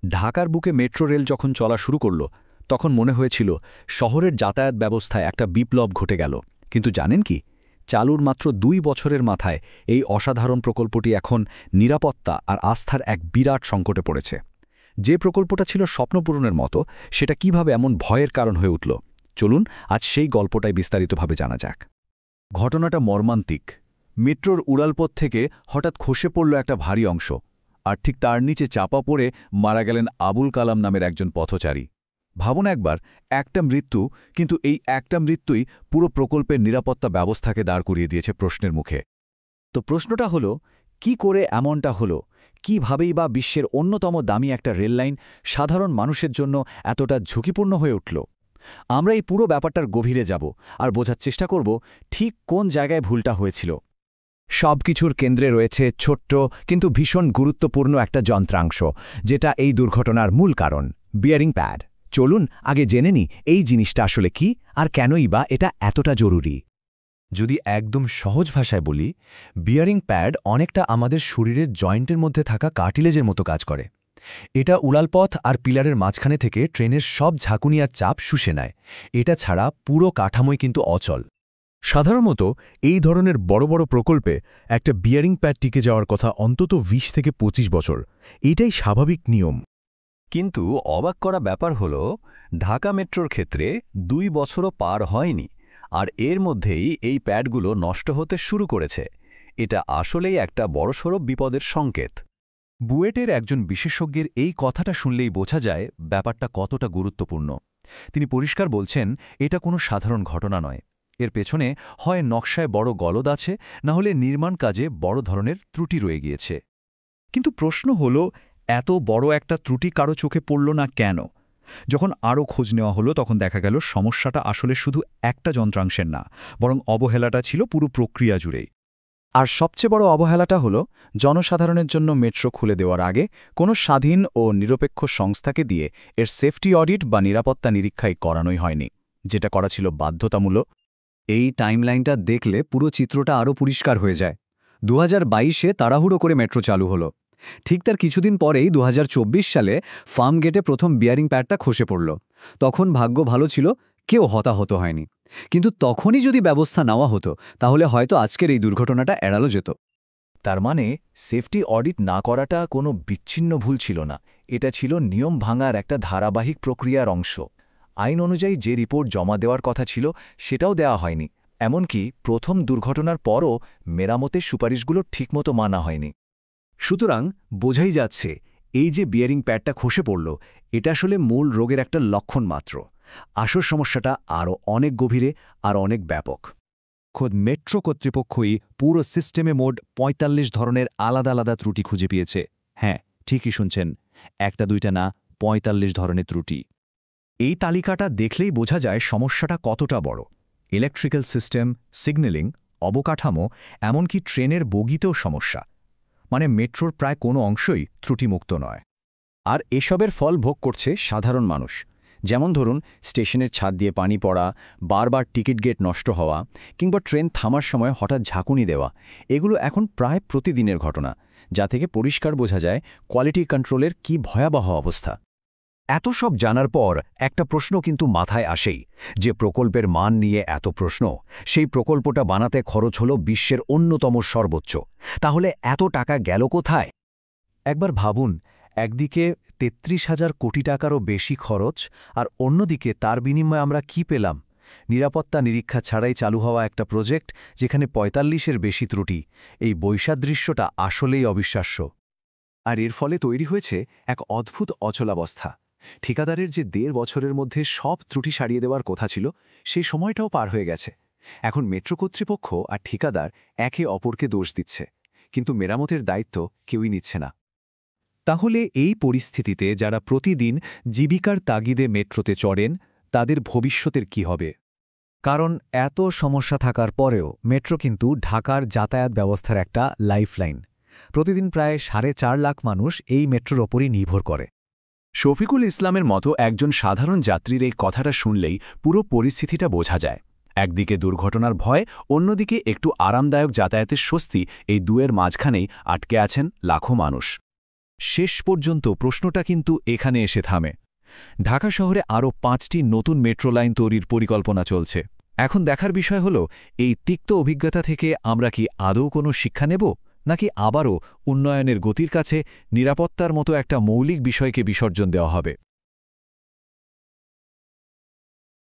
ঢাকার বুকে metro rail যখন চলা শুরু করল তখন মনে হয়েছিল শহরের যাতায়াত ব্যবস্থায় একটা বিপ্লব ঘটে গেল। কিন্তু জানেন কি, চালুর মাত্র ২ বছরের মাথায় এই অসাধারণ প্রকল্পটি এখন নিরাপত্তা আর আস্থার এক বিরাট সংকটে পড়েছে। যে প্রকল্পটা ছিল স্বপ্নপূরণের মতো, সেটা কিভাবে এমন ভয়ের কারণ হয়ে উঠল, চলুন আজ সেই গল্পটাই বিস্তারিতভাবে জানা যাক। ঘটনাটা মর্মান্তিক। মেট্রোর উড়ালপথ থেকে হঠাৎ খসে পড়ল একটা ভারী অংশ, আর ঠিক তার নিচে চাপা পড়ে মারা গেলেন আবুল কালাম নামের একজন পথচারী। ভাবুন একবার, একটা মৃত্যু, কিন্তু এই একটা মৃত্যুই পুরো প্রকল্পের নিরাপত্তা ব্যবস্থাকে দাঁড় করিয়ে দিয়েছে প্রশ্নের মুখে। তো প্রশ্নটা হলো, কি করে এমনটা হলো? কীভাবেই বা বিশ্বের অন্যতম দামি একটা রেললাইন সাধারণ মানুষের জন্য এতটা ঝুঁকিপূর্ণ হয়ে উঠল? আমরা এই পুরো ব্যাপারটার গভীরে যাব আর বোঝার চেষ্টা করব ঠিক কোন জায়গায় ভুলটা হয়েছিল। সবকিছুর কেন্দ্রে রয়েছে ছোট্ট কিন্তু ভীষণ গুরুত্বপূর্ণ একটা যন্ত্রাংশ, যেটা এই দুর্ঘটনার মূল কারণ, বিয়ারিং প্যাড। চলুন আগে জেনে নিই এই জিনিসটা আসলে কি আর কেনই বা এটা এতটা জরুরি। যদি একদম সহজ ভাষায় বলি, বিয়ারিং প্যাড অনেকটা আমাদের শরীরের জয়েন্টের মধ্যে থাকা কার্টিলেজের মতো কাজ করে। এটা উড়ালপথ আর পিলারের মাঝখানে থেকে ট্রেনের সব ঝাঁকুনি আর চাপ শুষে নেয়। এটা ছাড়া পুরো কাঠামোই কিন্তু অচল। সাধারণত এই ধরনের বড় বড় প্রকল্পে একটা বিয়ারিং প্যাড টিকে যাওয়ার কথা অন্তত ২০ থেকে ২৫ বছর। এটাই স্বাভাবিক নিয়ম। কিন্তু অবাক করা ব্যাপার হল, ঢাকা মেট্রোর ক্ষেত্রে ২ বছরও পার হয়নি, আর এর মধ্যেই এই প্যাডগুলো নষ্ট হতে শুরু করেছে। এটা আসলেই একটা বড়সড় বিপদের সংকেত। বুয়েটের একজন বিশেষজ্ঞের এই কথাটা শুনলেই বোঝা যায় ব্যাপারটা কতটা গুরুত্বপূর্ণ। তিনি পরিষ্কার বলছেন, এটা কোনো সাধারণ ঘটনা নয়। এর পেছনে হয় নকশায় বড় গলদ আছে, না হলে নির্মাণ কাজে বড় ধরনের ত্রুটি রয়ে গিয়েছে। কিন্তু প্রশ্ন হল, এত বড় একটা ত্রুটি কারো চোখে পড়ল না কেন? যখন আরও খোঁজ নেওয়া হলো তখন দেখা গেল সমস্যাটা আসলে শুধু একটা যন্ত্রাংশের না, বরং অবহেলাটা ছিল পুরো প্রক্রিয়া জুড়েই। আর সবচেয়ে বড় অবহেলাটা হলো, জনসাধারণের জন্য মেট্রো খুলে দেওয়ার আগে কোনো স্বাধীন ও নিরপেক্ষ সংস্থাকে দিয়ে এর সেফটি অডিট বা নিরাপত্তা নিরীক্ষাই করানোই হয়নি, যেটা করা ছিল বাধ্যতামূলক। এই টাইমলাইনটা দেখলে পুরো চিত্রটা আরও পরিষ্কার হয়ে যায়। ২০২২-এ তাড়াহুড়ো করে মেট্রো চালু হলো। ঠিক তার কিছুদিন পরেই ২০২৪ সালে ফার্ম গেটে প্রথম বিয়ারিং প্যাডটা খসে পড়ল। তখন ভাগ্য ভালো ছিল, কেউ হতাহত হয়নি। কিন্তু তখনই যদি ব্যবস্থা নেওয়া হতো, তাহলে হয়তো আজকের এই দুর্ঘটনাটা এড়ানো যেত। তার মানে সেফটি অডিট না করাটা কোনো বিচ্ছিন্ন ভুল ছিল না, এটা ছিল নিয়ম ভাঙার একটা ধারাবাহিক প্রক্রিয়ার অংশ। আইন অনুযায়ী যে রিপোর্ট জমা দেওয়ার কথা ছিল সেটাও দেওয়া হয়নি। এমনকি প্রথম দুর্ঘটনার পরও মেরামতের সুপারিশগুলো ঠিকমতো মানা হয়নি। সুতরাং বোঝাই যাচ্ছে, এই যে বিয়ারিং প্যাডটা খসে পড়ল, এটা আসলে মূল রোগের একটা লক্ষণ মাত্র। আসল সমস্যাটা আরও অনেক গভীরে আর অনেক ব্যাপক। খোদ মেট্রো কর্তৃপক্ষই পুরো সিস্টেমে মোট ৪৫ ধরনের আলাদা আলাদা ত্রুটি খুঁজে পেয়েছে। হ্যাঁ, ঠিকই শুনছেন, একটা দুইটা না, ৪৫ ধরনের ত্রুটি। এই তালিকাটা দেখলেই বোঝা যায় সমস্যাটা কতটা বড়। ইলেকট্রিক্যাল সিস্টেম, সিগন্যালিং, অবকাঠামো, এমনকি ট্রেনের বগিতেও সমস্যা। মানে মেট্রোর প্রায় কোনো অংশই ত্রুটিমুক্ত নয়। আর এসবের ফল ভোগ করছে সাধারণ মানুষ। যেমন ধরুন, স্টেশনের ছাদ দিয়ে পানি পড়া, বারবার টিকিট গেট নষ্ট হওয়া, কিংবা ট্রেন থামার সময় হঠাৎ ঝাঁকুনি দেওয়া। এগুলো এখন প্রায় প্রতিদিনের ঘটনা, যা থেকে পরিষ্কার বোঝা যায় কোয়ালিটি কন্ট্রোলের কী ভয়াবহ অবস্থা। এত সব জানার পর একটা প্রশ্ন কিন্তু মাথায় আসেই, যে প্রকল্পের মান নিয়ে এত প্রশ্ন, সেই প্রকল্পটা বানাতে খরচ হলো বিশ্বের অন্যতম সর্বোচ্চ। তাহলে এত টাকা গেল কোথায়? একবার ভাবুন, একদিকে ৩৩,০০০ কোটি টাকারও বেশি খরচ, আর অন্যদিকে তার বিনিময়ে আমরা কি পেলাম? নিরাপত্তা নিরীক্ষা ছাড়াই চালু হওয়া একটা প্রজেক্ট, যেখানে ৪৫-এর বেশি ত্রুটি। এই বৈসাদৃশ্যটা আসলেই অবিশ্বাস্য। আর এর ফলে তৈরি হয়েছে এক অদ্ভুত অচলাবস্থা। ঠিকাদারের যে ১.৫ বছরের মধ্যে সব ত্রুটি সারিয়ে দেওয়ার কথা ছিল, সেই সময়টাও পার হয়ে গেছে। এখন মেট্রো কর্তৃপক্ষ আর ঠিকাদার একে অপরকে দোষ দিচ্ছে, কিন্তু মেরামতের দায়িত্ব কেউই নিচ্ছে না। তাহলে এই পরিস্থিতিতে যারা প্রতিদিন জীবিকার তাগিদে মেট্রোতে চড়েন, তাদের ভবিষ্যতের কি হবে? কারণ এত সমস্যা থাকার পরেও মেট্রো কিন্তু ঢাকার যাতায়াত ব্যবস্থার একটা লাইফলাইন। প্রতিদিন প্রায় ৪.৫ লাখ মানুষ এই মেট্রোর ওপরই নির্ভর করে। শফিকুল ইসলামের মতো একজন সাধারণ যাত্রীর এই কথাটা শুনলেই পুরো পরিস্থিতিটা বোঝা যায়। একদিকে দুর্ঘটনার ভয়, অন্যদিকে একটু আরামদায়ক যাতায়াতের স্বস্তি, এই দুয়ের মাঝখানেই আটকে আছেন লাখো মানুষ। শেষ পর্যন্ত প্রশ্নটা কিন্তু এখানে এসে থামে। ঢাকা শহরে আরও 5টি নতুন মেট্রো লাইন তৈরির পরিকল্পনা চলছে। এখন দেখার বিষয় হল, এই তিক্ত অভিজ্ঞতা থেকে আমরা কি আদৌ কোনো শিক্ষা নেব, নাকি আবারও উন্নয়নের গতির কাছে নিরাপত্তার মতো একটা মৌলিক বিষয়কে বিসর্জন দেওয়া হবে।